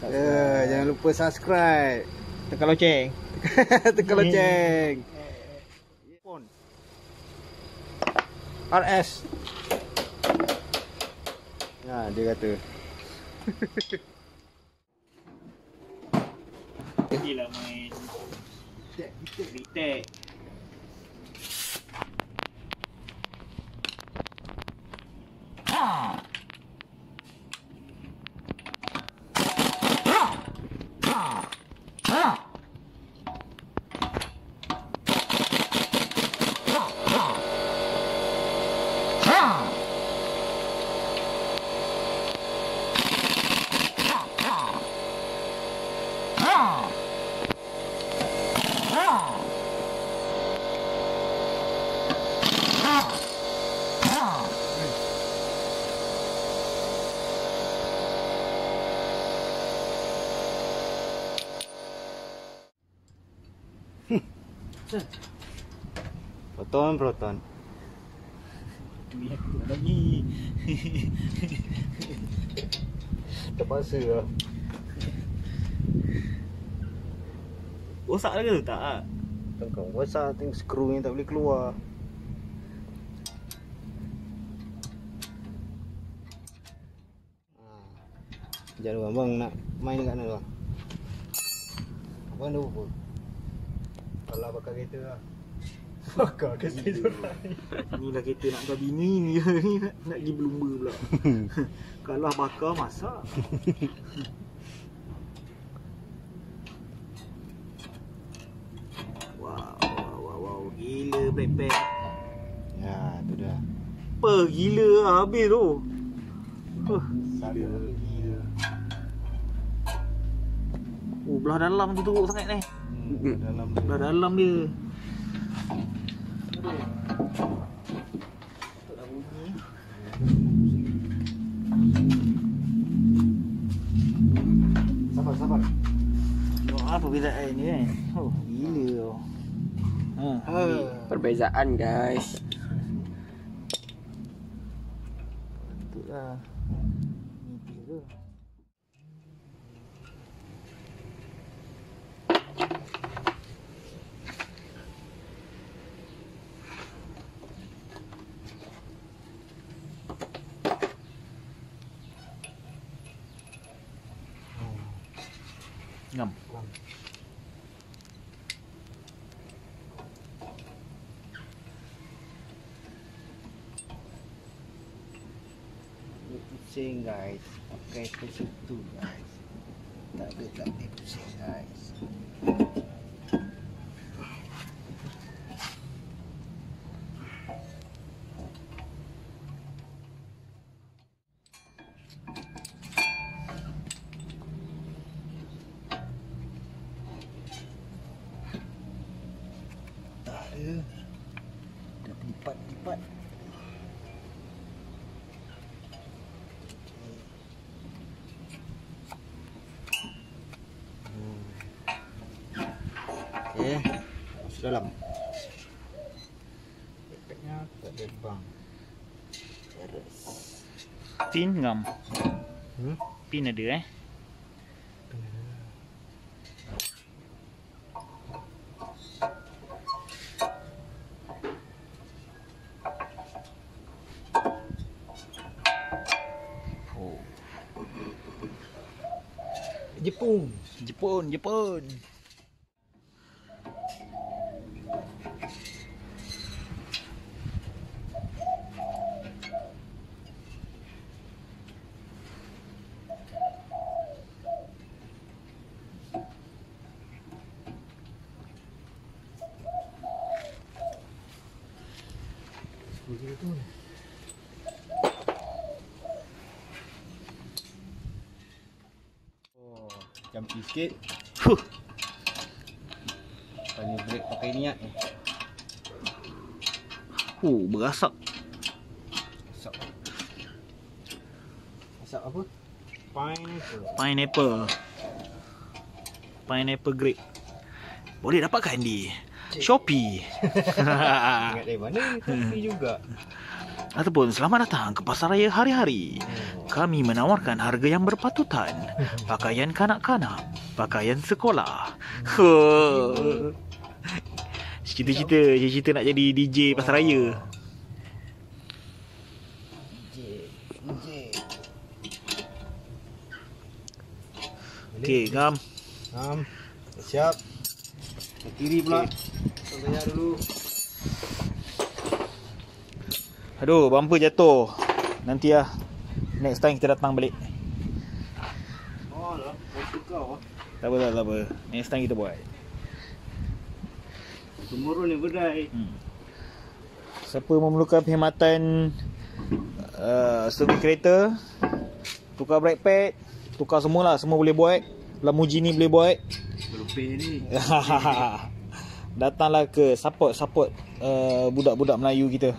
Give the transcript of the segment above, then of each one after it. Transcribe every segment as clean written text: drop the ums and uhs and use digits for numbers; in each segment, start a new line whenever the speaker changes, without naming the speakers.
Jangan lupa subscribe.
Tekan loceng.
Tekan loceng. RS. Nah, dia kata.
Gila main. Bitek.
Proton.
Lihat lagi.
Terpaksa lah.
Rosak lagi tu tak?
Kau rosak, tengok skru yang tak boleh keluar. Sekejap dulu abang nak main dekat mana tu? Abang dah lupa. Kalau bakar kereta lah. Bakar kereta orang.
Ni lah kereta nak kau bini ni. Ni nak pergi berlumba pula. Kalau bakar masak. Wow. Gila black pack.
Ya, tu dah.
Apa gila lah habis tu.
Gila.
Oh, belah dalam tu teruk sangat ni.
Dalam
Belah dalam dia.
Sabar.
Tengok apa perbezaan ni kan. Oh, gila tu.
Perbezaan guys.
Patutlah. Mimpi ke? Ngam.
Pusing guys. Pakai ke situ guys. Tak ada pusing guys. Dah lipat. Okey, masuk dalam. Backpacknya tak ada bang. Terus.
Pin ngam. Pin ada Jepun.
Jumpy sikit.
Huh.
Tanya brake pakai niat ni.
Berasak.
Asap apa?
Pineapple grape. Boleh dapatkan di Shopee.
Ingat dari mana? Tapi juga.
ataupun selamat datang ke pasar raya hari-hari. Kami menawarkan harga yang berpatutan. Pakaian kanak-kanak, pakaian sekolah. Cita-cita nak jadi DJ pasar raya.
DJ.
Okey, ngam.
Siap. Ke kiri pula. Saya dulu.
Aduh, bumper jatuh. Nanti lah. Next time kita datang balik.
Oh lah, kau.
Tak apa. Next time kita buat.
Tomorrow never die.
Siapa memerlukan perkhidmatan servis kereta, tukar brake pad, tukar semualah, semua boleh buat. Lamuji ni boleh buat.
Berlupin ni.
Datanglah ke support budak-budak Melayu kita.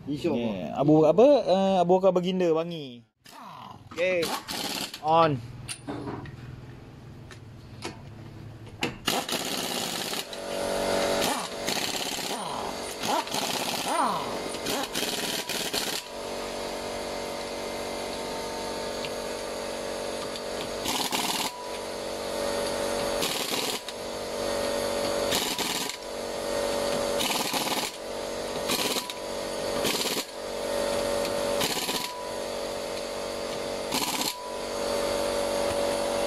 InsyaAllah.
Abu Bakar Baginda Wangi. Okay. On.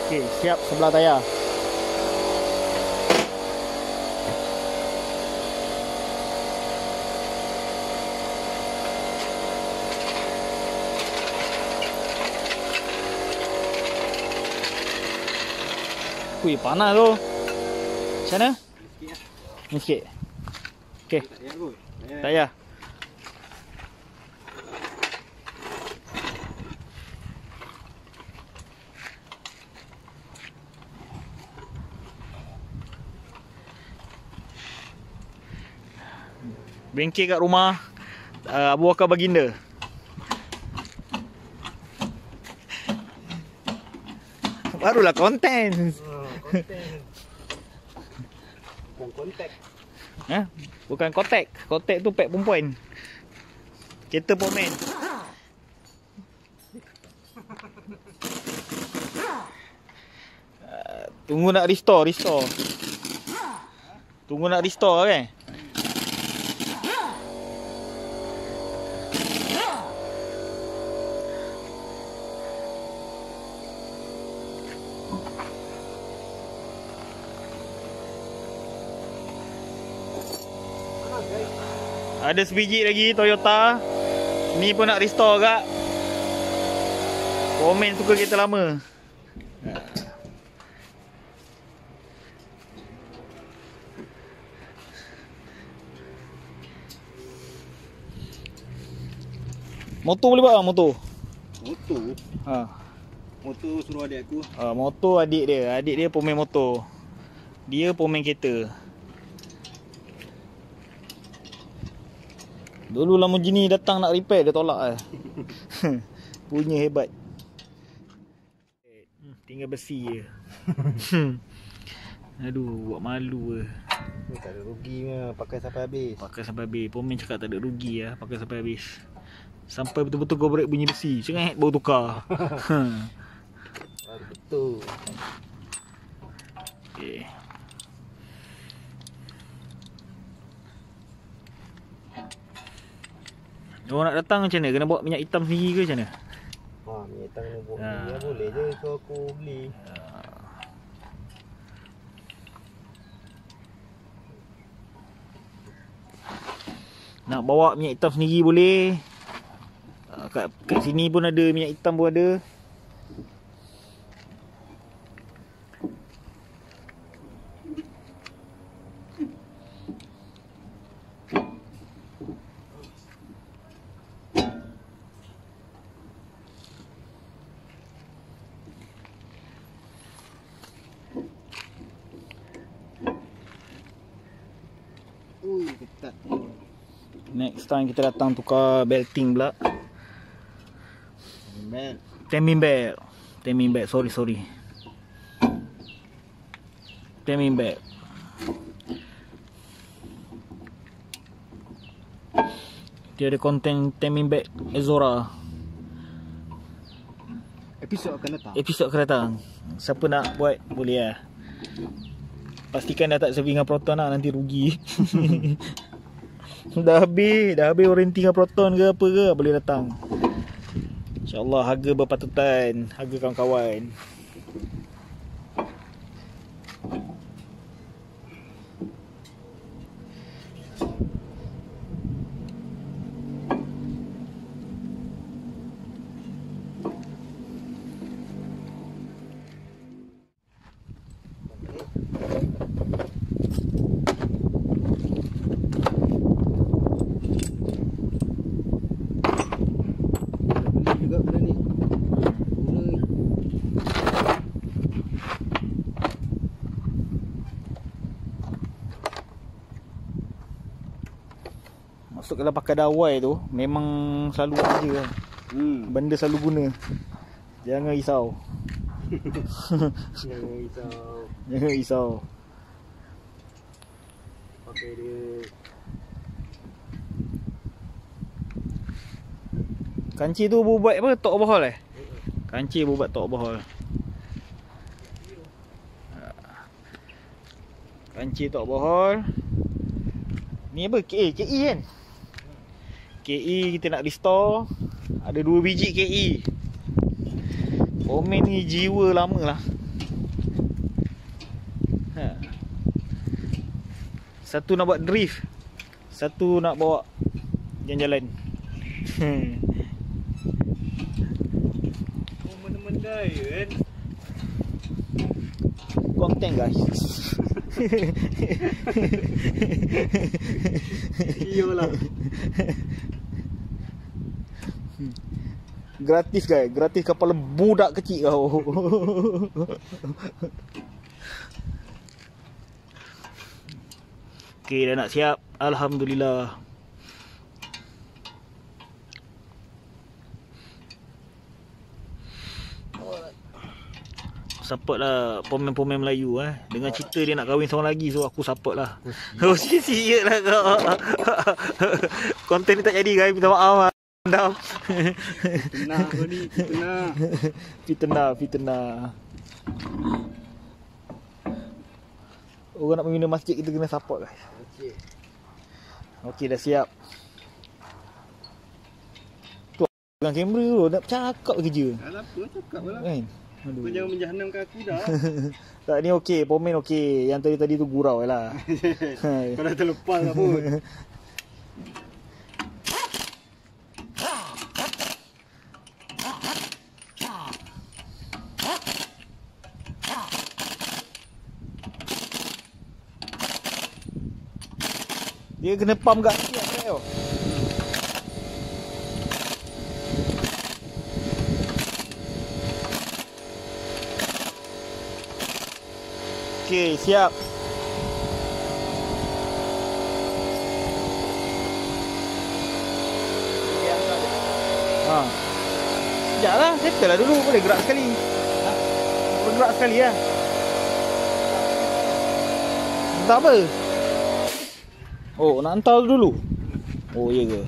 Okey, siap sebelah tayar. Ui, panas tu. Macam mana? Ni sikit. Okey, tak payah. Bengkel kat rumah Abu Bakar Baginda. Barulah konten.
Bukan kontak.
Bukan kotek. Kotek tu pek perempuan. Kereta pomen. Tunggu nak restore. Tunggu nak restore kan? Ada sebiji lagi Toyota. Ni pun nak restore kak. Komen suka kereta lama. Motor boleh buat tak motor?
Motor? Motor suruh adik aku.
Motor adik dia. Adik dia pemain motor. Dia pemain kereta. Dulu Lamborghini datang nak repair, dia tolak punya hebat. Tinggal besi je. Aduh, buat malu
Tak ada rugi punya, pakai sampai habis.
Pakai sampai habis. Pomen cakap tak ada rugi lah, pakai sampai habis. Sampai betul-betul go brake bunyi besi. Cengat baru tukar.
Betul.
Okay. Orang nak datang macam mana? Kena bawa minyak hitam sendiri ke macam mana?
Minyak hitam kena bawa sendiri. Ya, boleh je kalau aku beli.
Nak bawa minyak hitam sendiri boleh. Kat sini pun ada minyak hitam pun ada.
Ketat.
Next time kita datang tukar belting pula. Timing belt. Sorry. Timing belt. Dia ada konten timing bag Ezora.
Episod akan datang.
Episod akan datang. Siapa nak buat boleh lah. Pastikan dah tak serving dengan Proton lah, nanti rugi. Dah habis warranty dengan Proton ke apa ke, boleh datang. InsyaAllah harga berpatutan, harga kawan-kawan.
Beli juga benda ni. Guna.
Masuk kalau pakai dawai tu memang selalu ada lah. Benda selalu guna. Jangan risau.
Jangan risau.
Jangan risau.
Pakai dia.
Kanci tu buat apa? Tok overhaul eh? Kanci buat tok overhaul. Kanci tok overhaul. Ni apa? KE kan? KE kita nak restore. Ada 2 biji KE. Komen ni jiwa lama lah. Satu nak buat drift, satu nak bawa jalan-jalan.
Mendai kan.
Konten guys.
Iyalah.
Gratis guys, gratis kepala budak kecil kau. Okey, dah nak siap. Alhamdulillah. Support lah pemain-pemain Melayu Dengan cerita dia nak kahwin seorang lagi, so aku support lah. Oh siap lah kau. Konten ni tak jadi guys, minta maaf lah.
Fitnah kau ni, fitnah.
Fitnah. Orang nak membina masjid, kita kena support guys.
Okey.
Okey, dah siap. Tu pegang kamera tu, nak cakap kerja.
Alah apa cakap lah.
Kan? Aduh.
Kau jangan menjahannamkan aku dah.
Tak, ni okey, pomen okey. Yang tadi tu gurau lah.
Kau dah terlepas lah pun.
Dia kena pump kat siap tau. Okey, siap. Ha. Sekejap lah, settle lah dulu. Boleh gerak sekali. Boleh gerak sekali lah. Tak apa. Oh, nak hantar dulu. Oh, iya ke?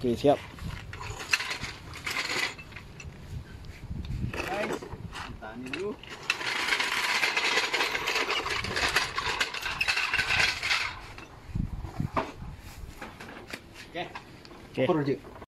Okey, siap.
Guys, hantar ni dulu. Okay.
Okey.
Projek.